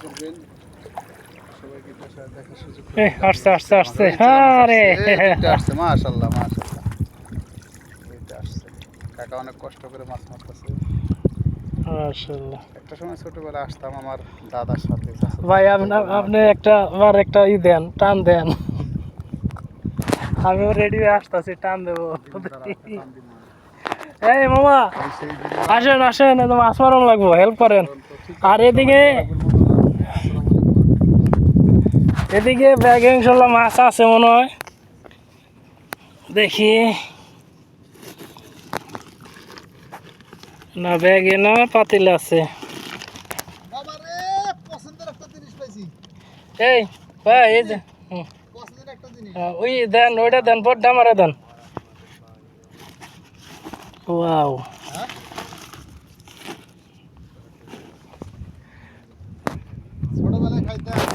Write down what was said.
করবেন, সবাইকে দেখার সুযোগ এই আসছে আসছে আসছে আরে আসছে। মাশাআল্লাহ মাশাআল্লাহ, এইটা আসছে। কাকা অনেক কষ্ট করে মাছ মারতেছে। মাশাআল্লাহ একটা সময় ছোটবেলা আসতাম আমার দাদার সাথে। ভাই আপনি একটা আবার একটা দেন, টান দেন। আমিও রেডি হয়ে আসতেছি, টান দেবো। এই মামা আসেন আসেন, মাছ মারন লাগবো, হেল্প করেন। আর এদিকে এদিকে ব্যাগে ইনশাল্লাহ মাছ আছে মনে হয়, দেখি। না ব্যাগে না, পাতিল আছে। এই ভাই এই যে ওই দেন, ওইটা দেন, বড় মারা দেন। ওয়াও, ছোটবেলায় খাইতাম।